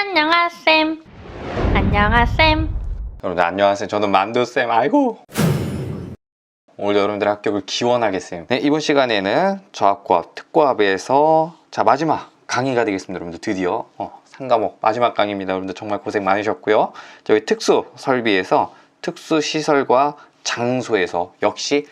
안녕하셈. 안녕하셈. 여러분들 안녕하세요. 저는 만두쌤. 아이고, 오늘 여러분들 합격을 기원하겠어요. 네, 이번 시간에는 저합고합 특고합에서 마지막 강의가 되겠습니다. 여러분들 드디어 3과목 마지막 강의입니다. 여러분들 정말 고생 많으셨고요. 저희 특수 설비에서 특수 시설과 장소에서 역시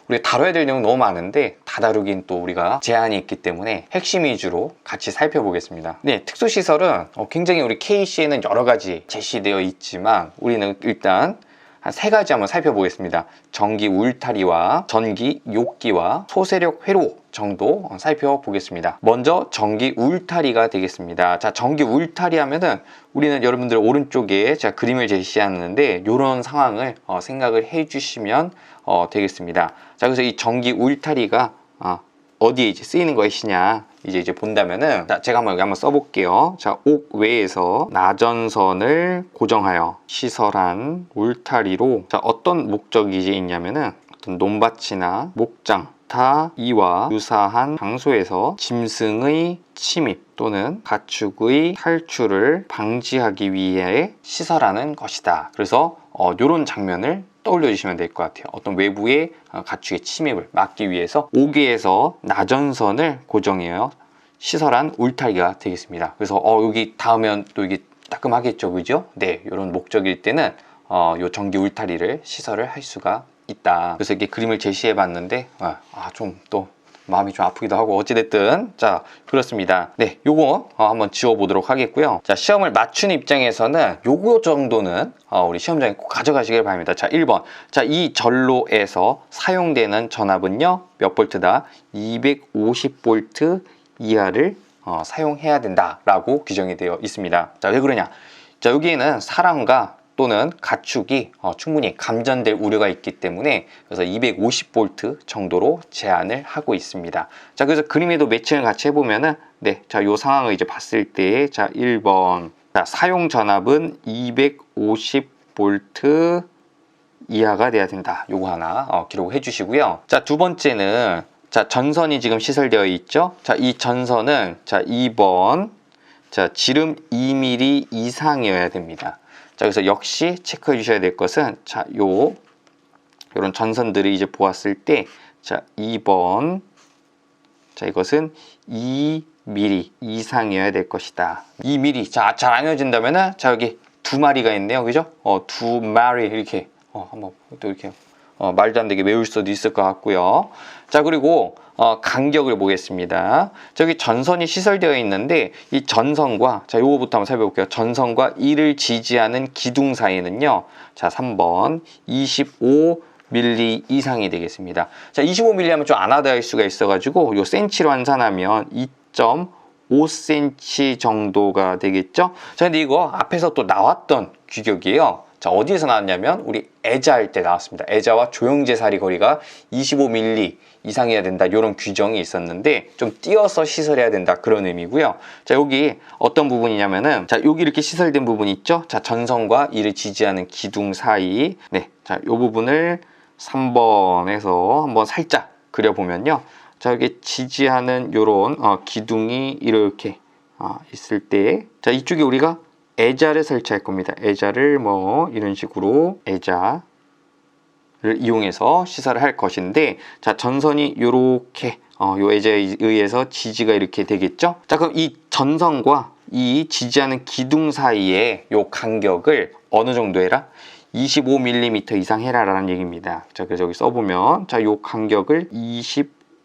우리가 다뤄야 될 내용 너무 많은데 다 다루긴 또 우리가 제한이 있기 때문에 핵심 위주로 같이 살펴보겠습니다. 네, 특수시설은 굉장히 우리 KC에는 여러 가지 제시되어 있지만 우리는 일단 한 3가지 한번 살펴보겠습니다. 전기 울타리와 전기 욕기와 소세력 회로 정도 살펴보겠습니다. 먼저 전기 울타리가 되겠습니다. 자, 전기 울타리 하면은 우리는 여러분들 오른쪽에 제가 그림을 제시하는데 이런 상황을 생각을 해 주시면 되겠습니다. 자, 그래서 이 전기 울타리가 어디에 이제 쓰이는 것이냐 이제 본다면은, 자, 제가 여기 한번 써볼게요. 자, 옥외에서 나전선을 고정하여 시설한 울타리로, 자, 어떤 목적이 이제 있냐면은 어떤 논밭이나 목장 이와 유사한 장소에서 짐승의 침입 또는 가축의 탈출을 방지하기 위해 시설하는 것이다. 그래서 이런 장면을 떠올려 주시면 될 것 같아요. 어떤 외부의 가축의 침입을 막기 위해서 옥외에서 나전선을 고정해요 시설한 울타리가 되겠습니다. 그래서 여기 닿으면 또 이게 따끔하겠죠, 그죠? 네, 이런 목적일 때는 요 전기 울타리를 시설을 할 수가 있다. 그래서 이렇게 그림을 제시해 봤는데 좀 또 마음이 좀 아프기도 하고 어찌됐든, 자, 그렇습니다. 네, 요거 한번 지워 보도록 하겠고요. 자, 시험을 맞추는 입장에서는 요거 정도는 우리 시험장에 꼭 가져가시길 바랍니다. 자, 1번. 자, 이 전로에서 사용되는 전압은요 몇 볼트다? 250V 이하를 사용해야 된다라고 규정이 되어 있습니다. 자, 왜 그러냐? 자, 여기에는 사람과 또는 가축이 충분히 감전될 우려가 있기 때문에 그래서 250V 정도로 제한을 하고 있습니다. 자, 그래서 그림에도 매칭을 같이 해보면은, 네, 자, 요 상황을 이제 봤을 때, 자, 1번. 자, 사용 전압은 250V 이하가 돼야 된다. 요거 하나 기록해 주시고요. 자, 두 번째는, 자, 전선이 지금 시설되어 있죠. 자, 이 전선은, 자, 2번. 자, 지름 2mm 이상이어야 됩니다. 자, 그래서 역시 체크해 주셔야 될 것은, 자, 요런 전선들을 이제 보았을 때, 자, 2번. 자, 이것은 2mm 이상이어야 될 것이다. 2mm. 자, 잘 안 이어진다면은, 자, 여기 2마리가 있네요. 그죠? 2마리 이렇게 한번 또 이렇게 말도 안 되게 외울 수도 있을 것 같고요. 자, 그리고 간격을 보겠습니다. 저기 전선이 시설되어 있는데 이 전선과, 자, 요거부터 한번 살펴볼게요. 전선과 이를 지지하는 기둥 사이는요, 자, 3번 25mm 이상이 되겠습니다. 자, 25mm 하면 좀 안 와닿을 수가 있어가지고 요 센치로 환산하면 2.5cm 정도가 되겠죠. 자, 근데 이거 앞에서 또 나왔던 규격이에요. 자, 어디에서 나왔냐면 우리 애자 할 때 나왔습니다. 애자와 조영제 사리 거리가 25mm 이상이어야 된다, 이런 규정이 있었는데 좀 띄어서 시설해야 된다, 그런 의미고요. 자, 여기 어떤 부분이냐면은, 자, 여기 이렇게 시설된 부분 있죠. 자, 전선과 이를 지지하는 기둥 사이, 네, 자, 요 부분을 3번에서 한번 살짝 그려보면요. 자, 여기 지지하는 요런 기둥이 이렇게 있을 때, 자, 이쪽에 우리가 애자를 설치할 겁니다. 애자를 이런 식으로 애자를 이용해서 시설을 할 것인데, 자, 전선이 요렇게 요 애자에 의해서 지지가 이렇게 되겠죠. 자, 그럼 이 전선과 이 지지하는 기둥 사이에 요 간격을 어느 정도 해라? 25mm 이상 해라 라는 얘기입니다. 자, 그래서 여기 써보면, 자, 요 간격을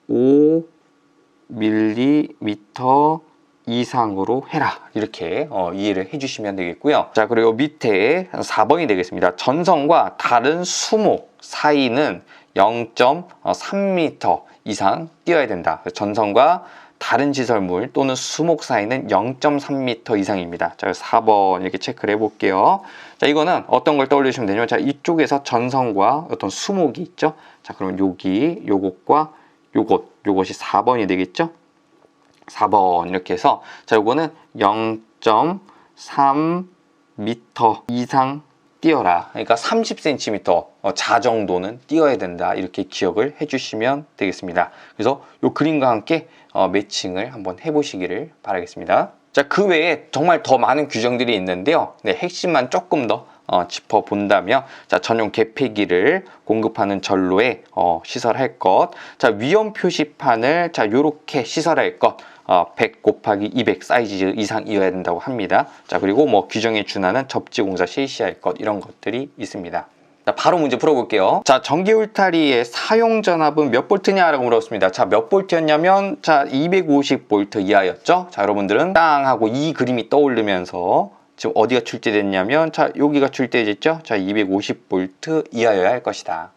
25mm 이상으로 해라, 이렇게 이해를 해주시면 되겠고요. 자, 그리고 밑에 4번이 되겠습니다. 전선과 다른 수목 사이는 0.3m 이상 띄어야 된다. 전선과 다른 시설물 또는 수목 사이는 0.3m 이상입니다. 자, 4번 이렇게 체크를 해볼게요. 자, 이거는 어떤 걸 떠올리시면 되냐면, 자, 이쪽에서 전선과 어떤 수목이 있죠. 자, 그러면 여기 요것과 요것이 4번이 되겠죠. 4번 이렇게 해서, 자, 요거는 0.3m 이상 띄어라. 그러니까 30cm 자 정도는 띄어야 된다, 이렇게 기억을 해주시면 되겠습니다. 그래서 요 그림과 함께 매칭을 한번 해보시기를 바라겠습니다. 자, 그 외에 정말 더 많은 규정들이 있는데요. 네, 핵심만 조금 더 짚어본다면, 자, 전용 개폐기를 공급하는 전로에 시설할 것. 자, 위험 표시판을 자, 요렇게 시설할 것. 100 곱하기 200 사이즈 이상이어야 된다고 합니다. 자, 그리고 뭐 규정에 준하는 접지공사 실시할 것, 이런 것들이 있습니다. 자, 바로 문제 풀어볼게요. 자, 전기 울타리의 사용 전압은 몇 볼트냐라고 물었습니다. 자, 몇 볼트였냐면, 자, 250V 이하였죠? 자, 여러분들은 땅 하고 이 그림이 떠오르면서 지금 어디가 출제됐냐면, 자, 여기가 출제됐죠? 자, 250V 이하여야 할 것이다.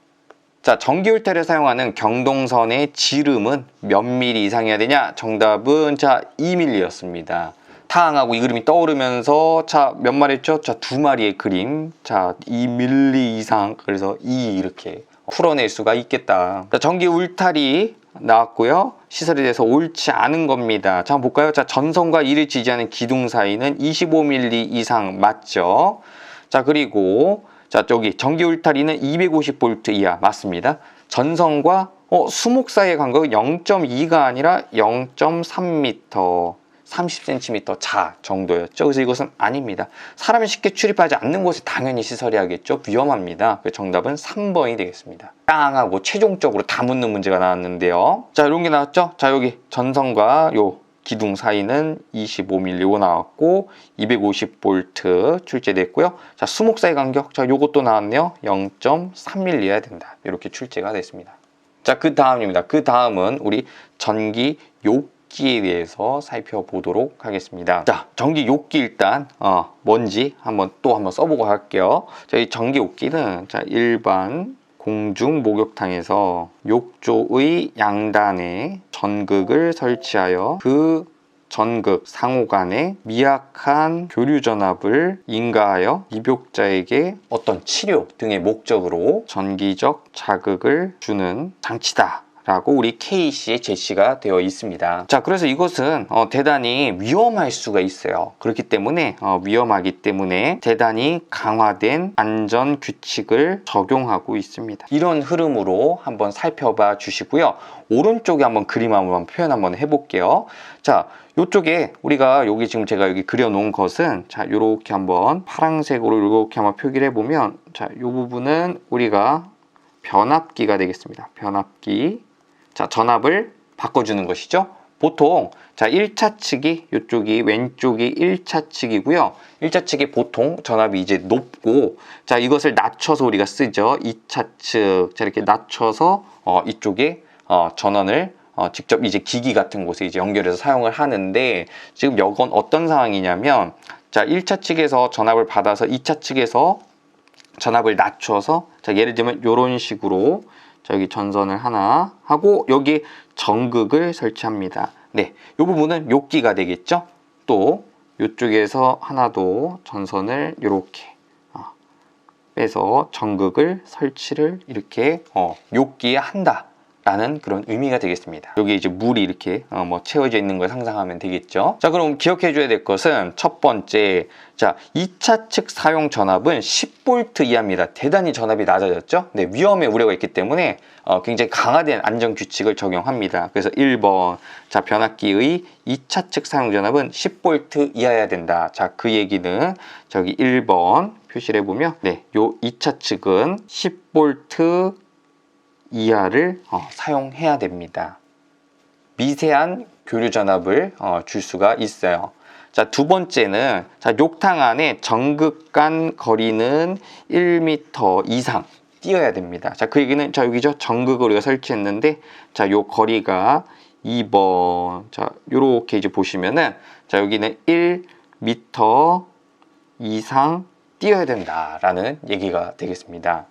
자, 전기 울타리를 사용하는 경동선의 지름은 몇 미리 이상이어야 되냐? 정답은 자, 2mm였습니다. 타항하고 이 그림이 떠오르면서 자, 몇 마리였죠? 자, 2마리의 그림. 자, 2mm 이상. 그래서 2 이렇게 풀어낼 수가 있겠다. 자, 전기 울타리 나왔고요. 시설에 대해서 옳지 않은 겁니다. 자, 한번 볼까요? 자, 전선과 이를 지지하는 기둥 사이는 25mm 이상 맞죠? 자, 그리고 자, 저기 전기 울타리는 250V 이하 맞습니다. 전선과 수목 사이의 간격은 0.2가 아니라 0.3m, 30cm 자 정도였죠. 그래서 이것은 아닙니다. 사람이 쉽게 출입하지 않는 곳에 당연히 시설해야겠죠. 위험합니다. 그래서 정답은 3번이 되겠습니다. 땅하고 최종적으로 다 묻는 문제가 나왔는데요. 자, 이런 게 나왔죠. 자, 여기 전선과 요 기둥 사이는 25mm 나왔고 250V 출제됐고요. 자, 수목 사이 간격, 자, 요것도 나왔네요. 0.3mm여야 된다. 이렇게 출제가 됐습니다. 자, 그 다음입니다. 그 다음은 우리 전기 욕기에 대해서 살펴보도록 하겠습니다. 자, 전기 욕기 일단 뭔지 한번 써보고 할게요. 자, 이 전기 욕기는 자, 일반 공중 목욕탕에서 욕조의 양단에 전극을 설치하여 그 전극 상호 간에 미약한 교류 전압을 인가하여 입욕자에게 어떤 치료 등의 목적으로 전기적 자극을 주는 장치다 라고 우리 K씨에 제시가 되어 있습니다. 자, 그래서 이것은 대단히 위험할 수가 있어요. 그렇기 때문에 위험하기 때문에 대단히 강화된 안전 규칙을 적용하고 있습니다. 이런 흐름으로 한번 살펴봐 주시고요. 오른쪽에 한번 그림 한번 표현 한번 해볼게요. 자, 이쪽에 우리가 여기 지금 제가 여기 그려놓은 것은 자, 요렇게 한번 파란색으로 이렇게 한번 표기를 해보면 자, 이 부분은 우리가 변압기가 되겠습니다. 변압기. 자, 전압을 바꿔주는 것이죠. 보통 자, 1차 측이 이쪽이 왼쪽이 1차 측이고요. 1차 측이 보통 전압이 이제 높고 자, 이것을 낮춰서 우리가 쓰죠. 2차 측. 자, 이렇게 낮춰서 이쪽에 전원을 직접 이제 기기 같은 곳에 이제 연결해서 사용을 하는데 지금 이건 어떤 상황이냐면 자, 1차 측에서 전압을 받아서 2차 측에서 전압을 낮춰서 자, 예를 들면 이런 식으로 자, 여기 전선을 하나 하고 여기 전극을 설치합니다. 네, 이 부분은 욕기가 되겠죠. 또 이쪽에서 하나 더 전선을 이렇게 빼서 전극을 설치를 이렇게 욕기에 한다 라는 그런 의미가 되겠습니다. 여기 이제 물이 이렇게 채워져 있는 걸 상상하면 되겠죠. 자, 그럼 기억해 줘야 될 것은 첫 번째, 자, 2차 측 사용 전압은 10V 이하입니다. 대단히 전압이 낮아졌죠. 네, 위험의 우려가 있기 때문에 굉장히 강화된 안전 규칙을 적용합니다. 그래서 1번, 자, 변압기의 2차 측 사용 전압은 10V 이하여야 된다. 자, 그 얘기는 저기 1번 표시를 해보면 네, 요 2차 측은 10V 이하를 사용해야 됩니다. 미세한 교류 전압을 줄 수가 있어요. 자, 두 번째는 자, 욕탕 안에 전극 간 거리는 1m 이상 띄어야 됩니다. 자, 그 얘기는 자, 여기죠. 전극을 우리가 설치했는데 자, 요 거리가 2번. 자, 요렇게 이제 보시면은 자, 여기는 1m 이상 띄어야 된다라는 얘기가 되겠습니다.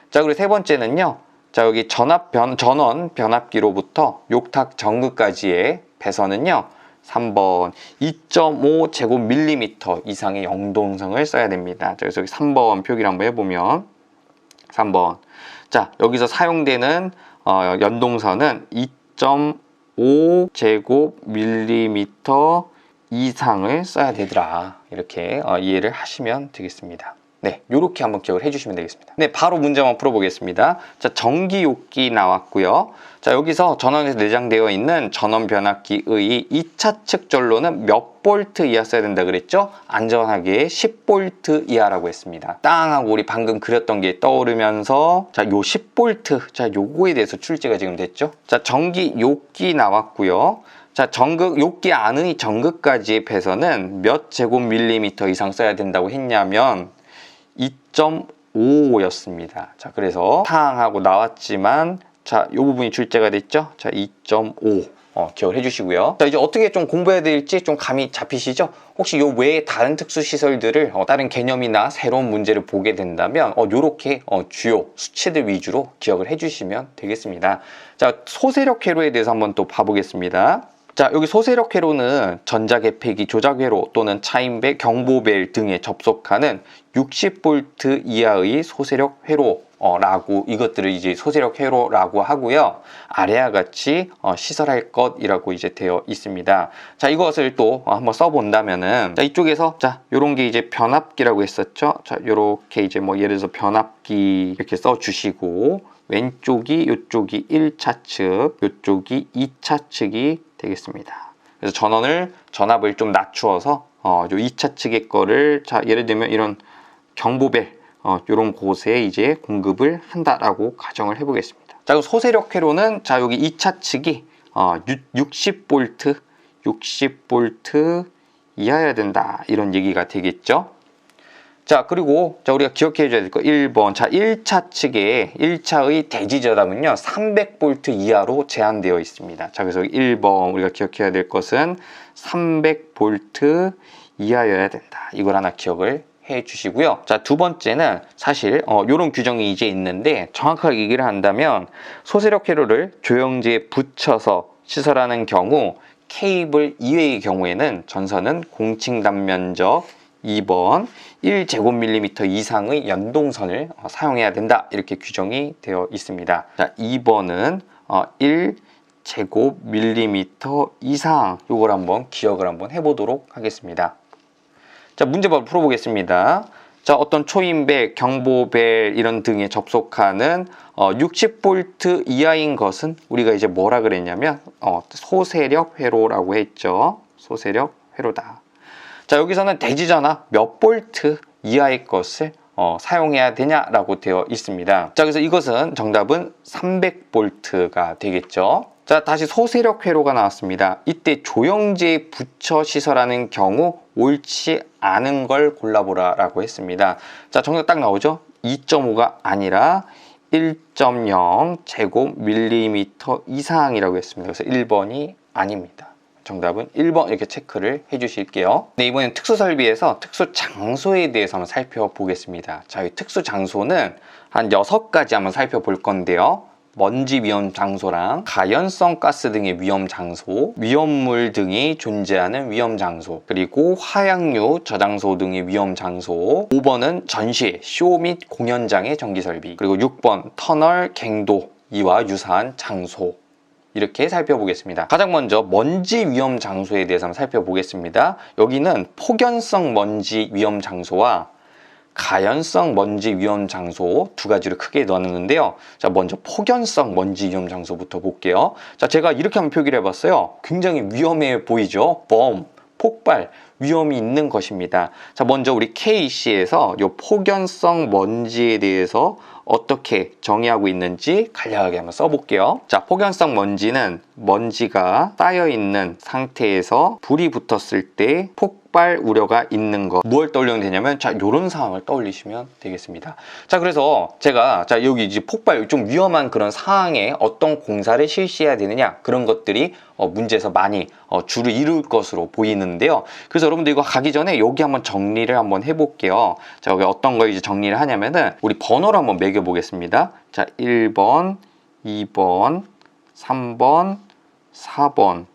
자, 그리고 세 번째는요. 자, 여기 전원 변압기로부터 욕탁 전극까지의 배선은요. 3번 2.5 제곱밀리미터 이상의 영동성을 써야 됩니다. 자, 그래서 여기 3번 표기를 한번 해보면 3번. 자, 여기서 사용되는 연동선은 2.5 제곱밀리미터 이상을 써야 되더라. 이렇게 이해를 하시면 되겠습니다. 네, 요렇게 한번 기억을 해주시면 되겠습니다. 네, 바로 문제 한번 풀어보겠습니다. 자, 전기요기 나왔고요. 자, 여기서 전원에서 내장되어 있는 전원 변압기의 2차 측 전로는 몇 볼트 이하 써야 된다 그랬죠? 안전하게 10볼트 이하라고 했습니다. 땅 하고 우리 방금 그렸던 게 떠오르면서 자, 요 10볼트, 자, 요거에 대해서 출제가 지금 됐죠? 자, 전기요기 나왔고요. 자, 요기 안의 전극까지의 배선은 몇 제곱밀리미터 이상 써야 된다고 했냐면 2.5였습니다. 자, 그래서 사항하고 나왔지만 자, 요 부분이 출제가 됐죠? 자, 2.5 기억을 해주시고요. 자, 이제 어떻게 좀 공부해야 될지 좀 감이 잡히시죠? 혹시 요 외에 다른 특수시설들을 다른 개념이나 새로운 문제를 보게 된다면 요렇게 주요 수치들 위주로 기억을 해주시면 되겠습니다. 자, 소세력 회로에 대해서 한번 또 봐보겠습니다. 자, 여기 소세력 회로는 전자개폐기 조작회로 또는 차인배, 경보벨 등에 접속하는 60V 이하의 소세력 회로라고 이것들을 이제 소세력 회로라고 하고요. 아래와 같이 시설할 것이라고 이제 되어 있습니다. 자, 이것을 또 한번 써본다면은 자, 이쪽에서 자, 요런 게 이제 변압기라고 했었죠. 자, 요렇게 이제 뭐 예를 들어서 변압기 이렇게 써주시고 왼쪽이 요쪽이 1차 측, 요쪽이 2차 측이 되겠습니다. 그래서 전압을 좀 낮추어서 요 2차 측의 거를 자, 예를 들면 이런 경보벨 요런 곳에 이제 공급을 한다라고 가정을 해보겠습니다. 자, 그럼 소세력 회로는 자, 여기 2차 측이 60V 이하여야 된다 이런 얘기가 되겠죠. 자, 그리고 자, 우리가 기억해 줘야 될 거 1번. 자, 1차 측에 1차의 대지 저담은요 300V 이하로 제한되어 있습니다. 자, 그래서 1번 우리가 기억해야 될 것은 300V 이하여야 된다. 이걸 하나 기억을 해 주시고요. 자, 두 번째는 사실 요런 규정이 이제 있는데 정확하게 얘기를 한다면 소세력 회로를 조영지에 붙여서 시설하는 경우 케이블 이외의 경우에는 전선은 공칭 단면적 2번 1제곱밀리미터 이상의 연동선을 사용해야 된다 이렇게 규정이 되어 있습니다. 자, 2번은 1제곱밀리미터 이상 요걸 한번 기억을 한번 해보도록 하겠습니다. 자, 문제 바로 풀어보겠습니다. 자, 어떤 초인벨, 경보벨 이런 등에 접속하는 60V 이하인 것은 우리가 이제 뭐라 그랬냐면 소세력 회로라고 했죠. 소세력 회로다. 자, 여기서는 대지전압 몇 볼트 이하의 것을 사용해야 되냐라고 되어 있습니다. 자, 그래서 이것은 정답은 300V가 되겠죠. 자, 다시 소세력 회로가 나왔습니다. 이때 조영지에 붙여 시설하는 경우 옳지 않은 걸 골라보라 라고 했습니다. 자, 정답 딱 나오죠? 2.5가 아니라 1.0 제곱밀리미터 이상이라고 했습니다. 그래서 1번이 아닙니다. 정답은 1번 이렇게 체크를 해주실게요. 네, 이번엔 특수설비에서 특수장소에 대해서 한번 살펴보겠습니다. 자, 이 특수장소는 한 6가지 한번 살펴볼 건데요. 먼지 위험 장소랑 가연성 가스 등의 위험 장소, 위험물 등이 존재하는 위험 장소, 그리고 화약류 저장소 등의 위험 장소. 5번은 전시, 쇼 및 공연장의 전기설비, 그리고 6번 터널, 갱도 이와 유사한 장소. 이렇게 살펴보겠습니다. 가장 먼저 먼지 위험 장소에 대해서 한번 살펴보겠습니다. 여기는 폭연성 먼지 위험 장소와 가연성 먼지 위험 장소 두 가지를 크게 나누는데요. 자, 먼저 폭연성 먼지 위험 장소부터 볼게요. 자, 제가 이렇게 한번 표기를 해봤어요. 굉장히 위험해 보이죠? 범, 폭발, 위험이 있는 것입니다. 자, 먼저 우리 KC에서 이 폭연성 먼지에 대해서 어떻게 정의하고 있는지 간략하게 한번 써볼게요. 자, 폭연성 먼지는 먼지가 쌓여있는 상태에서 불이 붙었을 때 폭발 우려가 있는 것. 무엇을 떠올리면 되냐면 자, 이런 상황을 떠올리시면 되겠습니다. 자, 그래서 제가 자, 여기 이제 폭발 좀 위험한 그런 상황에 어떤 공사를 실시해야 되느냐 그런 것들이 문제에서 많이 주를 이룰 것으로 보이는데요. 그래서 여러분들 이거 가기 전에 여기 한번 정리를 한번 해볼게요. 자, 여기 어떤 걸 이제 정리를 하냐면은 우리 번호를 한번 매겨보겠습니다. 자, 1번, 2번, 3번, 4번,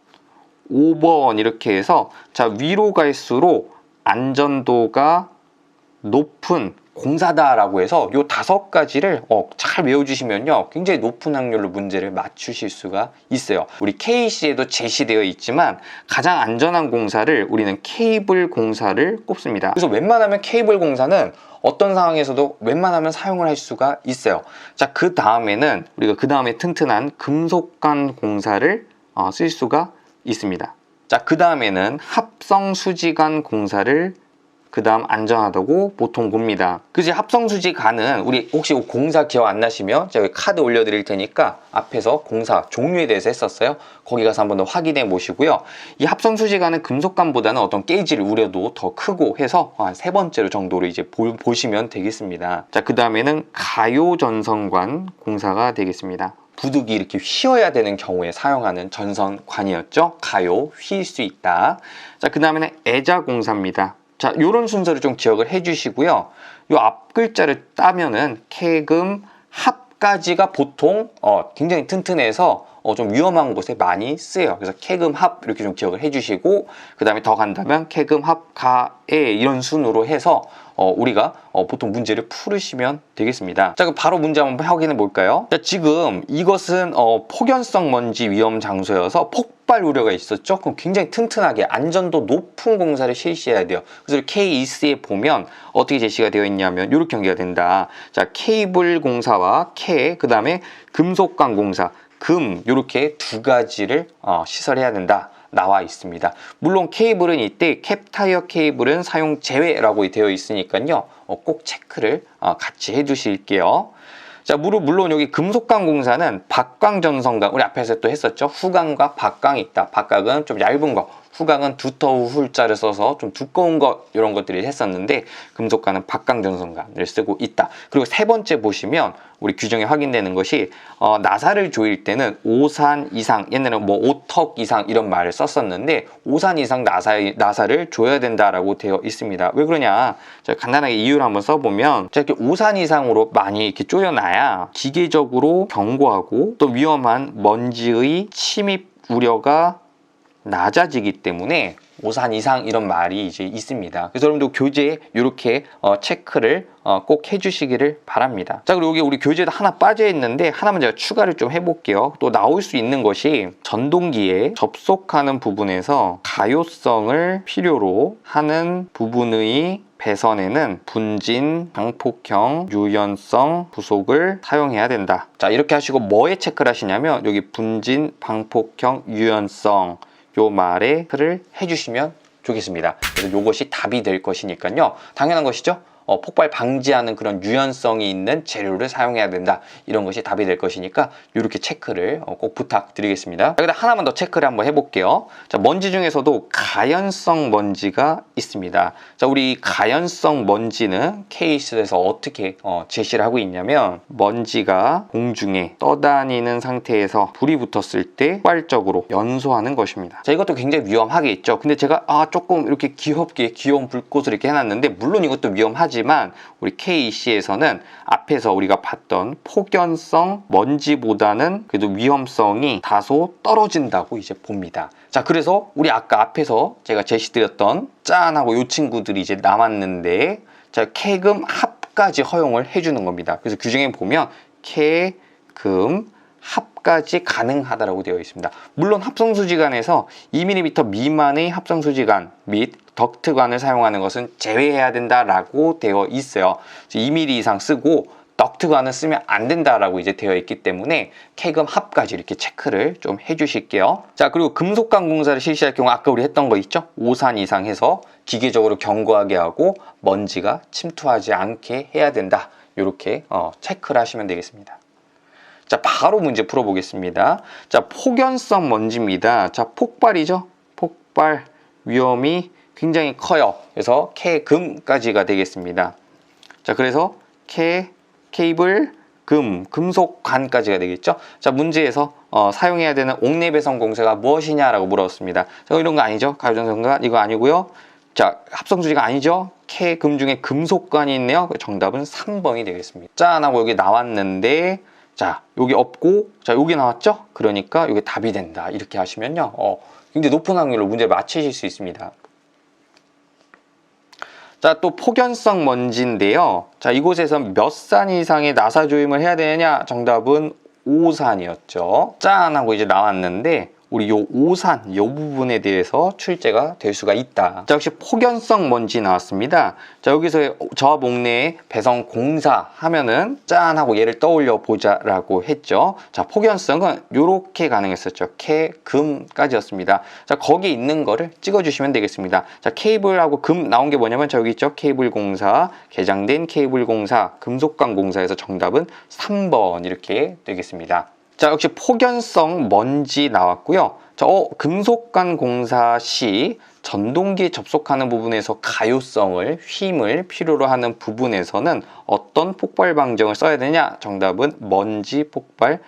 5번 이렇게 해서 자, 위로 갈수록 안전도가 높은 공사다라고 해서 요 5가지를 잘 외워주시면요 굉장히 높은 확률로 문제를 맞추실 수가 있어요. 우리 KC에도 제시되어 있지만 가장 안전한 공사를 우리는 케이블 공사를 꼽습니다. 그래서 웬만하면 케이블 공사는 어떤 상황에서도 웬만하면 사용을 할 수가 있어요. 자, 그 다음에는 우리가 그 다음에 튼튼한 금속관 공사를 쓸 수가 있습니다. 자, 그 다음에는 합성수지관 공사를 그 다음 안전하다고 보통 봅니다. 그지 합성수지관은 우리 혹시 공사 기억 안 나시면 제가 카드 올려드릴 테니까 앞에서 공사 종류에 대해서 했었어요. 거기 가서 한번 더 확인해 보시고요. 이 합성수지관은 금속관보다는 어떤 게이지를 우려도 더 크고 해서 한 3번째로 정도로 이제 보시면 되겠습니다. 자, 그 다음에는 가요전선관 공사가 되겠습니다. 부득이 이렇게 휘어야 되는 경우에 사용하는 전선관이었죠. 가요, 휘일 수 있다. 자, 그 다음에는 애자공사입니다. 자, 요런 순서를 좀 기억을 해 주시고요. 요 앞 글자를 따면은 캐금, 합까지가 보통 굉장히 튼튼해서 좀 위험한 곳에 많이 쓰여요. 그래서 캐금, 합 이렇게 좀 기억을 해 주시고 그 다음에 더 간다면 캐금, 합, 가, 에 이런 순으로 해서 우리가 보통 문제를 풀으시면 되겠습니다. 자, 그럼 바로 문제 한번 확인해 볼까요? 자, 지금 이것은 폭연성 먼지 위험 장소여서 폭발 우려가 있었죠? 그럼 굉장히 튼튼하게 안전도 높은 공사를 실시해야 돼요. 그래서 K24에 보면 어떻게 제시가 되어 있냐면 이렇게 연계가 된다. 자, 케이블 공사와 그 다음에 금속관 공사, 이렇게 2가지를 시설해야 된다. 나와 있습니다. 물론 케이블은 이때 캡타이어 케이블은 사용 제외라고 되어 있으니까요. 꼭 체크를 같이 해주실게요. 자, 물론 여기 금속관 공사는 박광전선관, 우리 앞에서 또 했었죠. 후광과 박광이 있다. 박광은 좀 얇은 거, 후광은 두터우 훌자를 써서 좀 두꺼운 것 이런 것들을 했었는데 금속관은 박광전선관을 쓰고 있다. 그리고 3번째 보시면 우리 규정에 확인되는 것이 나사를 조일 때는 5산 이상, 옛날에는 뭐 5턱 이상 이런 말을 썼었는데 5산 이상 나사를 조여야 된다라고 되어 있습니다. 왜 그러냐? 제가 간단하게 이유를 한번 써보면 이렇게 5산 이상으로 많이 이렇게 조여놔야 기계적으로 경고하고 또 위험한 먼지의 침입 우려가 낮아지기 때문에 5산 이상 이런 말이 이제 있습니다. 그래서 여러분들 교재에 이렇게 체크를 꼭 해주시기를 바랍니다. 자, 그리고 여기 우리 교재에 하나 빠져 있는데 하나만 제가 추가를 좀 해볼게요. 또 나올 수 있는 것이 전동기에 접속하는 부분에서 가요성을 필요로 하는 부분의 배선에는 분진, 방폭형, 유연성 부속을 사용해야 된다. 자, 이렇게 하시고 뭐에 체크를 하시냐면 여기 분진, 방폭형, 유연성 요 말에 체크를 해주시면 좋겠습니다. 그래서 요것이 답이 될 것이니까요. 당연한 것이죠. 폭발 방지하는 그런 유연성이 있는 재료를 사용해야 된다. 이런 것이 답이 될 것이니까 이렇게 체크를 꼭 부탁드리겠습니다. 여기다 하나만 더 체크를 한번 해볼게요. 자, 먼지 중에서도 가연성 먼지가 있습니다. 자, 우리 가연성 먼지는 케이스에서 어떻게 제시를 하고 있냐면 먼지가 공중에 떠다니는 상태에서 불이 붙었을 때 폭발적으로 연소하는 것입니다. 자, 이것도 굉장히 위험하겠죠. 근데 제가 조금 이렇게 귀여운 불꽃을 이렇게 해놨는데 물론 이것도 위험하지만 우리 KEC에서는 앞에서 우리가 봤던 폭연성 먼지보다는 그래도 위험성이 다소 떨어진다고 이제 봅니다. 자, 그래서 우리 아까 앞에서 제가 제시드렸던 짠하고 요 친구들이 이제 남았는데 자, 캐금 합까지 허용을 해주는 겁니다. 그래서 규정에 보면 금, 합까지 가능하다라고 되어 있습니다. 물론 합성수지관에서 2mm 미만의 합성수지관 및 덕트관을 사용하는 것은 제외해야 된다라고 되어 있어요. 2mm 이상 쓰고 덕트관을 쓰면 안 된다라고 이제 되어 있기 때문에 캐금 합까지 이렇게 체크를 좀 해주실게요. 자, 그리고 금속관 공사를 실시할 경우 아까 우리 했던 거 있죠? 5산 이상 해서 기계적으로 경고하게 하고 먼지가 침투하지 않게 해야 된다. 이렇게 체크를 하시면 되겠습니다. 자, 바로 문제 풀어보겠습니다. 자, 폭연성 먼지입니다. 자, 폭발이죠? 폭발 위험이 굉장히 커요. 그래서 캐금까지가 되겠습니다. 자, 그래서 케이블, 금속관까지가 되겠죠? 자, 문제에서 사용해야 되는 옥내배선 공사가 무엇이냐라고 물었습니다. 자, 이런 거 아니죠? 가요전선관 이거 아니고요. 자, 합성수지가 아니죠? 금 중에 금속관이 있네요. 정답은 3번이 되겠습니다. 짠하고 여기 나왔는데 자, 여기 없고 자, 여기 나왔죠? 그러니까 이게 답이 된다. 이렇게 하시면요. 굉장히 높은 확률로 문제를 맞히실 수 있습니다. 자, 또 폭연성 먼지인데요. 자, 이곳에서 몇 산 이상의 나사 조임을 해야 되느냐? 정답은 5산이었죠. 짠 하고 이제 나왔는데 우리 요 5산 요 부분에 대해서 출제가 될 수가 있다. 자, 역시 폭연성 먼지 나왔습니다. 자, 여기서 저와 목내에 배성 공사 하면은 짠 하고 얘를 떠올려 보자라고 했죠. 자, 폭연성은 요렇게 가능했었죠. 캐, 금까지였습니다. 자, 거기 있는 거를 찍어주시면 되겠습니다. 자, 케이블하고 금 나온 게 뭐냐면 자, 여기 있죠. 케이블 공사, 개장된 케이블 공사, 금속관 공사에서 정답은 3번 이렇게 되겠습니다. 자, 역시 폭연성 먼지 나왔고요. 자, 금속관 공사 시 전동기에 접속하는 부분에서 가요성을, 힘을 필요로 하는 부분에서는 어떤 폭발 방정을 써야 되냐? 정답은 먼지 폭발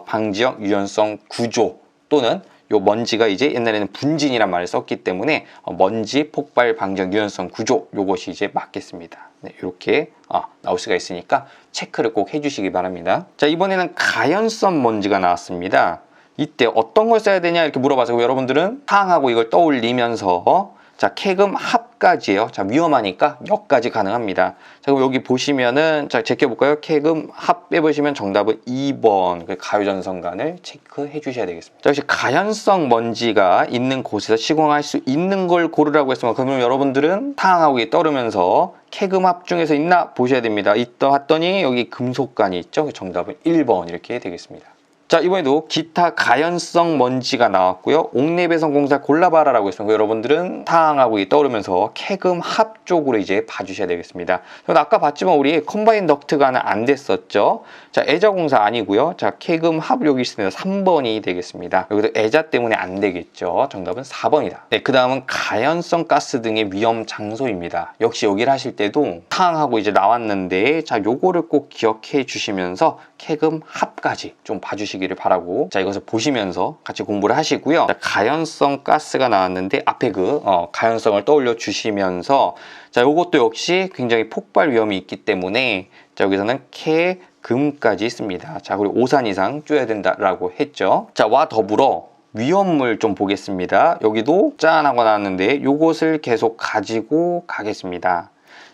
방지형 유연성 구조 또는 요 먼지가 이제 옛날에는 분진이란 말을 썼기 때문에 먼지 폭발 방지형 유연성 구조 요것이 이제 맞겠습니다. 네, 이렇게 나올 수가 있으니까 체크를 꼭 해주시기 바랍니다. 자, 이번에는 가연성 먼지가 나왔습니다. 이때 어떤 걸 써야 되냐 이렇게 물어봐서 여러분들은 사항하고 이걸 떠올리면서 자, 캐금 합까지예요. 자, 위험하니까 역까지 가능합니다. 자, 그럼 여기 보시면은 자, 제껴볼까요? 캐금 합 빼보시면 정답은 2번 그 가요전선관을 체크해 주셔야 되겠습니다. 자, 역시 가연성 먼지가 있는 곳에서 시공할 수 있는 걸 고르라고 했습니다. 그러면 여러분들은 사항하고 이게 떠오르면서 캐금 합 중에서 있나 보셔야 됩니다. 있다 했더니 여기 금속관이 있죠. 정답은 1번 이렇게 되겠습니다. 자, 이번에도 기타 가연성 먼지가 나왔고요. 옥내배선 공사 골라봐라라고 했습니다. 여러분들은 사항하고 떠오르면서 캐금 합 쪽으로 이제 봐주셔야 되겠습니다. 아까 봤지만 우리 컴바인 덕트가는 안 됐었죠. 자, 애자 공사 아니고요. 자, 캐금 합 여기 있습니다. 3번이 되겠습니다. 여기도 애자 때문에 안 되겠죠. 정답은 4번이다. 네, 그 다음은 가연성 가스 등의 위험 장소입니다. 역시 여기를 하실 때도 사항하고 이제 나왔는데 자, 요거를 꼭 기억해 주시면서 캐금 합까지 좀 봐주시기를 바라고 자, 이것을 보시면서 같이 공부를 하시고요. 자, 가연성 가스가 나왔는데 앞에 그 가연성을 떠올려 주시면서 자, 요것도 역시 굉장히 폭발 위험이 있기 때문에 자, 여기서는 캐, 금까지 있습니다. 자, 그리고 5산 이상 쪼야 된다라고 했죠. 자, 와 더불어 위험물 좀 보겠습니다. 여기도 짠 하고 나왔는데 요것을 계속 가지고 가겠습니다.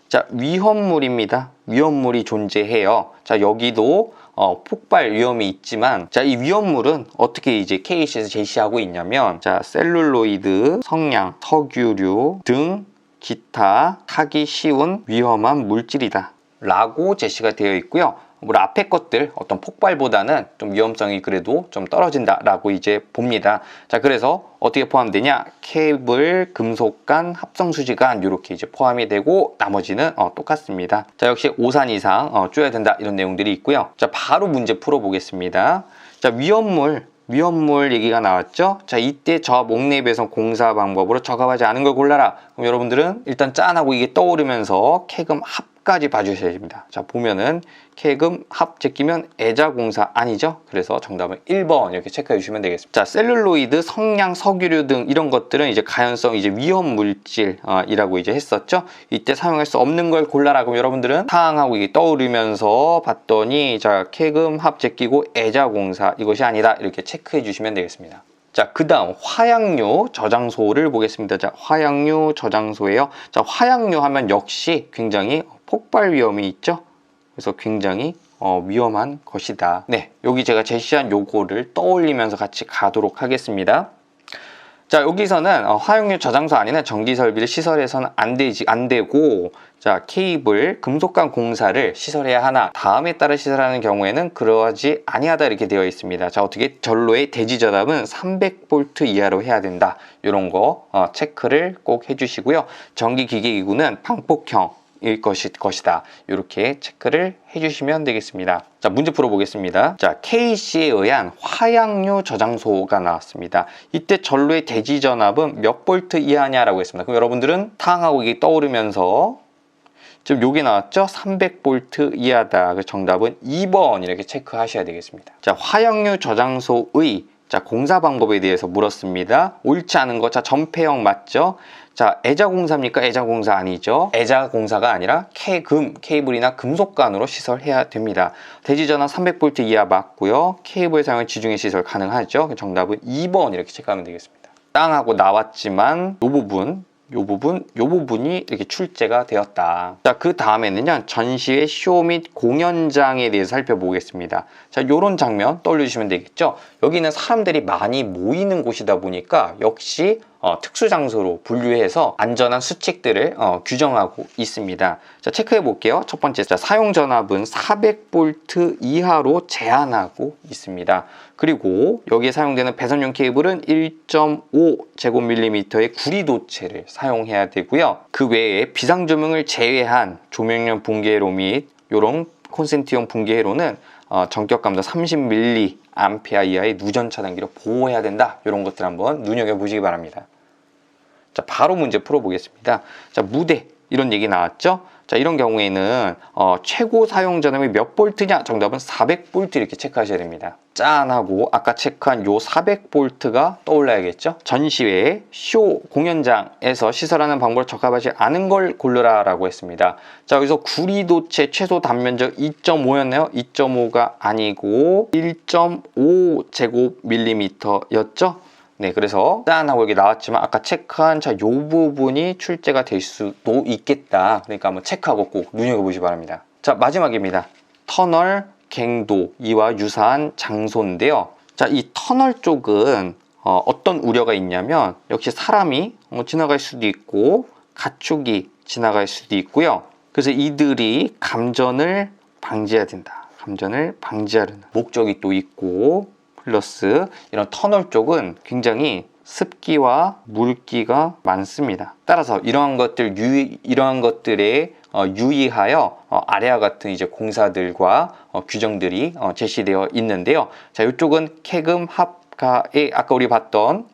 자, 위험물입니다. 위험물이 존재해요. 자, 여기도 폭발 위험이 있지만 자, 이 위험물은 어떻게 이제 KC에서 제시하고 있냐면 자, 셀룰로이드, 성냥, 석유류 등 기타 타기 쉬운 위험한 물질이다 라고 제시가 되어 있고요. 우리 앞에 것들 어떤 폭발보다는 좀 위험성이 그래도 좀 떨어진다라고 이제 봅니다. 자, 그래서 어떻게 포함되냐? 케이블, 금속관, 합성수지관 이렇게 이제 포함이 되고 나머지는 똑같습니다. 자, 역시 5산 이상 쪼야 된다 이런 내용들이 있고요. 자, 바로 문제 풀어보겠습니다. 자, 위험물 얘기가 나왔죠? 자, 이때 저 목내 배선 공사 방법으로 적합하지 않은 걸 골라라. 그럼 여러분들은 일단 짠하고 이게 떠오르면서 캐금 합까지 봐주셔야 됩니다. 자, 보면은 캐금 합 제끼면 애자 공사 아니죠? 그래서 정답은 1번 이렇게 체크해 주시면 되겠습니다. 자, 셀룰로이드, 성냥, 석유류 등 이런 것들은 이제 가연성 이제 위험 물질이라고 이제 했었죠? 이때 사용할 수 없는 걸 골라라. 그럼 여러분들은 사항하고 이게 떠오르면서 봤더니 자, 캐금 합 제끼고 애자 공사 이것이 아니다. 이렇게 체크해 주시면 되겠습니다. 자, 그 다음 화약류 저장소를 보겠습니다. 자, 화약류 저장소예요. 자, 화약류 하면 역시 굉장히 폭발 위험이 있죠. 그래서 굉장히 위험한 것이다. 네, 여기 제가 제시한 요거를 떠올리면서 같이 가도록 하겠습니다. 자, 여기서는 화약류 저장소 안에는 전기 설비를 시설해서는 안 되고 자, 케이블, 금속관 공사를 시설해야 하나 다음에 따라 시설하는 경우에는 그러하지 아니하다 이렇게 되어 있습니다. 자, 어떻게 전로의 대지 전압은 300V 이하로 해야 된다. 이런 거 체크를 꼭 해주시고요. 전기기계기구는 방폭형 일 것이다. 이렇게 체크를 해주시면 되겠습니다. 자, 문제 풀어보겠습니다. 자, KC에 의한 화약류 저장소가 나왔습니다. 이때 전로의 대지 전압은 몇 볼트 이하냐라고 했습니다. 그럼 여러분들은 탕하고 이게 떠오르면서 지금 요게 나왔죠? 300V 이하다. 그 정답은 2번 이렇게 체크하셔야 되겠습니다. 자, 화약류 저장소의 자, 공사 방법에 대해서 물었습니다. 옳지 않은 거. 자, 전폐형 맞죠? 자, 애자 공사입니까? 애자 공사 아니죠. 애자 공사가 아니라 케이블이나 금속관으로 시설해야 됩니다. 대지 전압 300V 이하 맞고요. 케이블 사용 지중해 시설 가능하죠. 정답은 2번 이렇게 체크하면 되겠습니다. 땅하고 나왔지만 이 부분 요 부분이 이렇게 출제가 되었다. 자, 그 다음에는요, 전시회 쇼 및 공연장에 대해서 살펴보겠습니다. 자, 요런 장면 떠올리시면 되겠죠? 여기는 사람들이 많이 모이는 곳이다 보니까 역시 특수 장소로 분류해서 안전한 수칙들을 규정하고 있습니다. 자, 체크해 볼게요. 첫 번째, 자, 사용 전압은 400V 이하로 제한하고 있습니다. 그리고 여기에 사용되는 배선용 케이블은 1.5제곱밀리미터의 구리도체를 사용해야 되고요. 그 외에 비상조명을 제외한 조명용 붕괴로 및 요런 콘센트용 붕괴로는 전격 감도 30mA 이하의 누전 차단기로 보호해야 된다. 이런 것들 한번 눈여겨보시기 바랍니다. 자, 바로 문제 풀어보겠습니다. 자, 무대 이런 얘기 나왔죠? 자, 이런 경우에는 최고 사용 전압이 몇 볼트냐? 정답은 400V 이렇게 체크하셔야 됩니다. 짠 하고 아까 체크한 요 400V가 떠올라야겠죠? 전시회, 쇼, 공연장에서 시설하는 방법을 적합하지 않은 걸 고르라 라고 했습니다. 자, 여기서 구리도체 최소 단면적 2.5였네요. 2.5가 아니고 1.5제곱밀리미터였죠? 네, 그래서 짠 하고 여기 나왔지만 아까 체크한 자, 요 부분이 출제가 될 수도 있겠다. 그러니까 한번 체크하고 꼭 눈여겨보시기 바랍니다. 자, 마지막입니다. 터널, 갱도 이와 유사한 장소인데요. 자, 이 터널 쪽은 어떤 우려가 있냐면 역시 사람이 지나갈 수도 있고 가축이 지나갈 수도 있고요. 그래서 이들이 감전을 방지해야 된다. 감전을 방지하려는 목적이 또 있고, 플러스 이런 터널 쪽은 굉장히 습기와 물기가 많습니다. 따라서 이러한 것들에 유의하여 아래와 같은 이제 공사들과 규정들이 제시되어 있는데요. 자, 이쪽은 캐금 합가에 아까 우리 봤던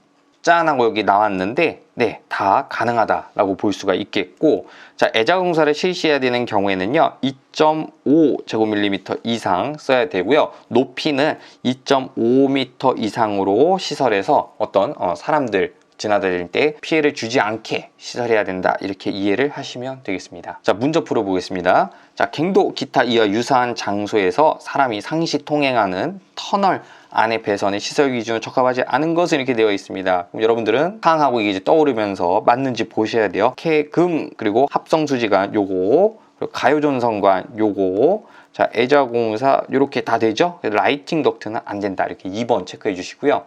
짠하고 여기 나왔는데, 네, 다 가능하다라고 볼 수가 있겠고, 자, 애자 공사를 실시해야 되는 경우에는요, 2.5제곱밀리미터 이상 써야 되고요, 높이는 2.5m 이상으로 시설해서 어떤 사람들 지나다닐 때 피해를 주지 않게 시설해야 된다, 이렇게 이해를 하시면 되겠습니다. 자, 문제 풀어보겠습니다. 자, 갱도 기타 이와 유사한 장소에서 사람이 상시 통행하는 터널 안의 배선의 시설 기준을 적합하지 않은 것은 이렇게 되어 있습니다. 그럼 여러분들은 상하고 이게 이제 떠오르면서 맞는지 보셔야 돼요. 캐금, 그리고 합성수지관 요거, 그리고 가요전선관 요거, 자, 애자공사 요렇게 다 되죠? 라이팅 덕트는 안 된다. 이렇게 2번 체크해 주시고요.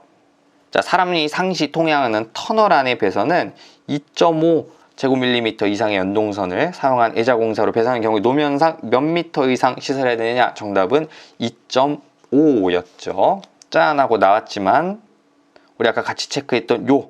자, 사람이 상시 통행하는 터널 안의 배선은 2.5제곱밀리미터 이상의 연동선을 사용한 애자공사로 배선하는 경우에 노면상 몇 미터 이상 시설해야 되느냐? 정답은 2.5였죠. 짠 하고 나왔지만 우리 아까 같이 체크했던 요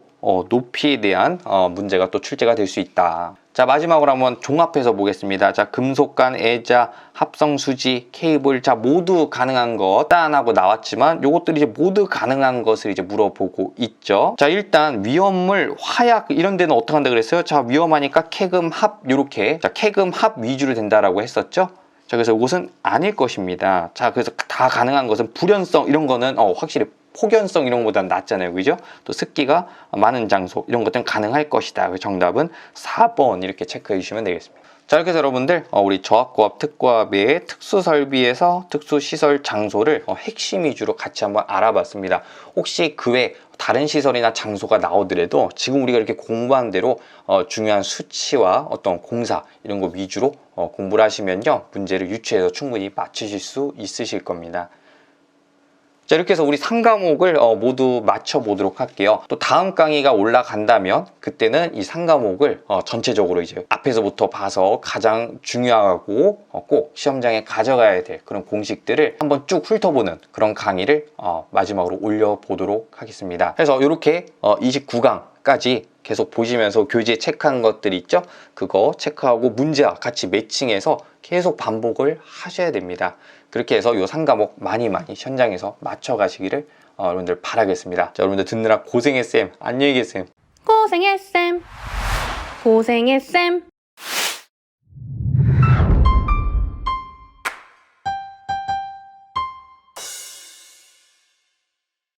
높이에 대한 문제가 또 출제가 될 수 있다. 자, 마지막으로 한번 종합해서 보겠습니다. 자, 금속관, 애자, 합성수지, 케이블, 자, 모두 가능한 것 짠 하고 나왔지만 요것들이 이제 모두 가능한 것을 이제 물어보고 있죠. 자, 일단 위험물, 화약 이런 데는 어떻게 한다 그랬어요? 자, 위험하니까 캐금 합 요렇게, 자, 캐금 합 위주로 된다라고 했었죠. 자, 그래서 이것은 아닐 것입니다. 자, 그래서 다 가능한 것은 불연성 이런 거는 확실히 폭연성 이런 것보다는 낫잖아요. 그죠? 또 습기가 많은 장소 이런 것들은 가능할 것이다. 그래서 정답은 4번 이렇게 체크해 주시면 되겠습니다. 자, 이렇게 해서 여러분들 우리 저압고압 특고압의 특수설비에서 특수시설 장소를 핵심 위주로 같이 한번 알아봤습니다. 혹시 그 외 다른 시설이나 장소가 나오더라도 지금 우리가 이렇게 공부한 대로 중요한 수치와 어떤 공사 이런 거 위주로 공부를 하시면요, 문제를 유추해서 충분히 맞추실 수 있으실 겁니다. 자, 이렇게 해서 우리 3과목을 모두 맞춰보도록 할게요. 또 다음 강의가 올라간다면 그때는 이 3과목을 전체적으로 이제 앞에서부터 봐서 가장 중요하고 꼭 시험장에 가져가야 될 그런 공식들을 한번 쭉 훑어보는 그런 강의를 마지막으로 올려보도록 하겠습니다. 그래서 이렇게 29강까지 계속 보시면서 교재에 체크한 것들 있죠? 그거 체크하고 문제와 같이 매칭해서 계속 반복을 하셔야 됩니다. 그렇게 해서 이 3과목 많이 현장에서 맞춰가시기를 여러분들 바라겠습니다. 자, 여러분들 듣느라 고생했쌤. 안녕히 계세요. 고생했쌤. 고생했쌤.